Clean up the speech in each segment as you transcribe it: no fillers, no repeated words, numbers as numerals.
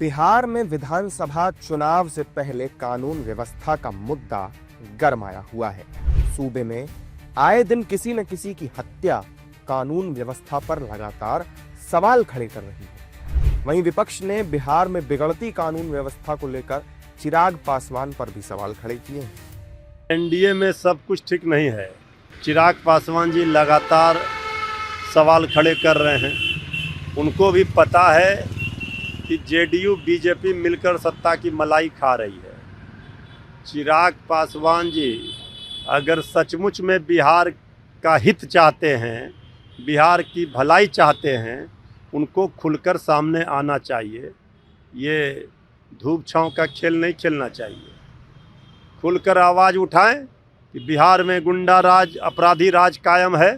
बिहार में विधानसभा चुनाव से पहले कानून व्यवस्था का मुद्दा गरमाया हुआ है। सूबे में आए दिन किसी न किसी की हत्या कानून व्यवस्था पर लगातार सवाल खड़े कर रही है। वहीं विपक्ष ने बिहार में बिगड़ती कानून व्यवस्था को लेकर चिराग पासवान पर भी सवाल खड़े किए हैं। एनडीए में सब कुछ ठीक नहीं है। चिराग पासवान जी लगातार सवाल खड़े कर रहे हैं। उनको भी पता है कि जेडीयू बीजेपी मिलकर सत्ता की मलाई खा रही है। चिराग पासवान जी अगर सचमुच में बिहार का हित चाहते हैं, बिहार की भलाई चाहते हैं, उनको खुलकर सामने आना चाहिए। ये धूप छांव का खेल नहीं खेलना चाहिए। खुलकर आवाज़ उठाएं कि बिहार में गुंडा राज, अपराधी राज कायम है,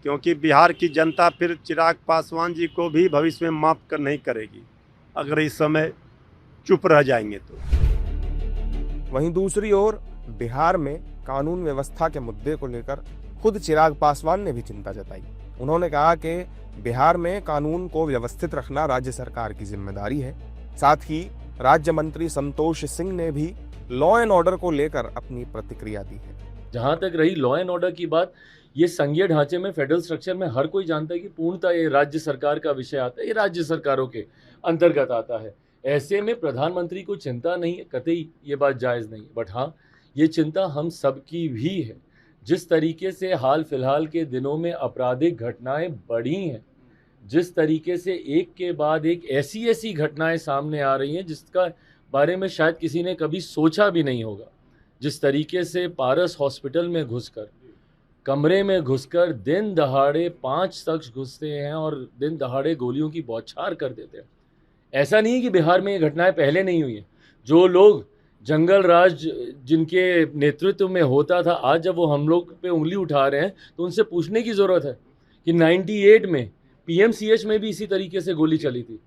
क्योंकि बिहार की जनता फिर चिराग पासवान जी को भी भविष्य में माफ़ कर नहीं करेगी अगर इस समय चुप रह जाएंगे तो। वहीं दूसरी ओर बिहार में कानून व्यवस्था के मुद्दे को लेकर खुद चिराग पासवान ने भी चिंता जताई। उन्होंने कहा कि बिहार में कानून को व्यवस्थित रखना राज्य सरकार की जिम्मेदारी है। साथ ही राज्य मंत्री संतोष सिंह ने भी लॉ एंड ऑर्डर को लेकर अपनी प्रतिक्रिया दी है। जहां तक रही लॉ एंड ऑर्डर की बात, ये संघीय ढांचे में, फेडरल स्ट्रक्चर में हर कोई जानता है कि पूर्णतः ये राज्य सरकार का विषय आता है, ये राज्य सरकारों के अंतर्गत आता है। ऐसे में प्रधानमंत्री को चिंता नहीं है, कतई ये बात जायज़ नहीं है। बट हाँ, ये चिंता हम सबकी भी है। जिस तरीके से हाल फिलहाल के दिनों में आपराधिक घटनाएं बढ़ी हैं, जिस तरीके से एक के बाद एक ऐसी घटनाएं सामने आ रही हैं जिसका बारे में शायद किसी ने कभी सोचा भी नहीं होगा। जिस तरीके से पारस हॉस्पिटल में घुसकर, कमरे में घुसकर दिन दहाड़े 5 शख्स घुसते हैं और दिन दहाड़े गोलियों की बौछार कर देते हैं। ऐसा नहीं है कि बिहार में ये घटनाएं पहले नहीं हुई हैं। जो लोग जंगल राज जिनके नेतृत्व में होता था, आज जब वो हम लोग पे उंगली उठा रहे हैं तो उनसे पूछने की ज़रूरत है कि 98 में पीएमसीएच में भी इसी तरीके से गोली चली थी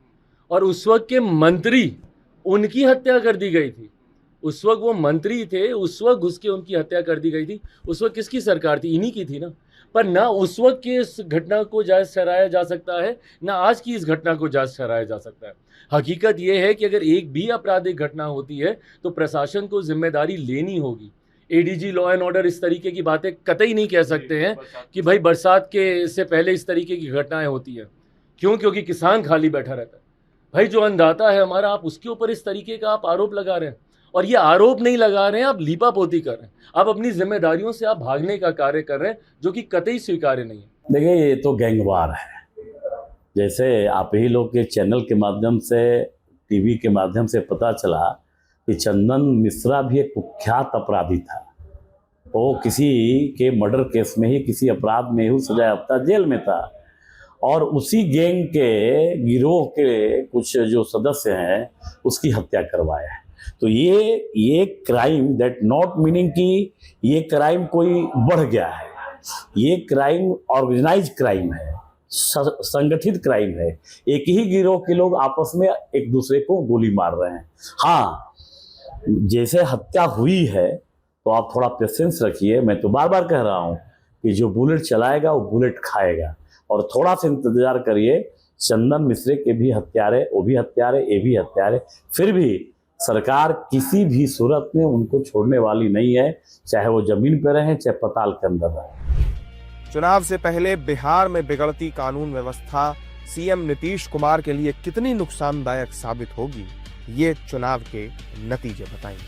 और उस वक्त के मंत्री, उनकी हत्या कर दी गई थी। उस वक्त वो मंत्री थे, उस वक्त घुस के उनकी हत्या कर दी गई थी। उस वक्त किसकी सरकार थी? इन्हीं की थी ना। पर ना उस वक्त की इस घटना को जायज़ ठहराया जा सकता है, ना आज की इस घटना को जायज़ ठहराया जा सकता है। हकीकत ये है कि अगर एक भी आपराधिक घटना होती है तो प्रशासन को जिम्मेदारी लेनी होगी। एडीजी लॉ एंड ऑर्डर इस तरीके की बातें कतई नहीं कह सकते हैं कि भाई बरसात के से पहले इस तरीके की घटनाएं होती हैं। क्यों? क्योंकि किसान खाली बैठा रहता है। भाई जो अन्नदाता है हमारा, आप उसके ऊपर इस तरीके का आप आरोप लगा रहे हैं। और ये आरोप नहीं लगा रहे हैं, आप लीपापोती कर रहे हैं। आप अपनी जिम्मेदारियों से आप भागने का कार्य कर रहे हैं, जो कि कतई स्वीकार्य नहीं है। देखिए, ये तो गैंगवार है। जैसे आप ही लोग के चैनल के माध्यम से, टीवी के माध्यम से पता चला कि चंदन मिश्रा भी एक कुख्यात अपराधी था। वो किसी के मर्डर केस में ही, किसी अपराध में ही सजायाफ्ता जेल में था और उसी गैंग के गिरोह के कुछ जो सदस्य हैं उसकी हत्या करवाया है। तो ये क्राइम, दैट नॉट मीनिंग कि ये क्राइम कोई बढ़ गया है। ये क्राइम ऑर्गेनाइज क्राइम है, संगठित क्राइम है। एक ही गिरोह के लोग आपस में एक दूसरे को गोली मार रहे हैं। हाँ, जैसे हत्या हुई है तो आप थोड़ा पेशेंस रखिए। मैं तो बार बार कह रहा हूँ कि जो बुलेट चलाएगा वो बुलेट खाएगा, और थोड़ा सा इंतजार करिए। चंदन मिश्रे के भी हत्यारे, वो भी हत्यारे, ये भी हत्यारे। फिर भी सरकार किसी भी सूरत में उनको छोड़ने वाली नहीं है, चाहे वो जमीन पर रहें, चाहे पताल के अंदर रहें। चुनाव से पहले बिहार में बिगड़ती कानून व्यवस्था सीएम नीतीश कुमार के लिए कितनी नुकसानदायक साबित होगी, ये चुनाव के नतीजे बताएंगे।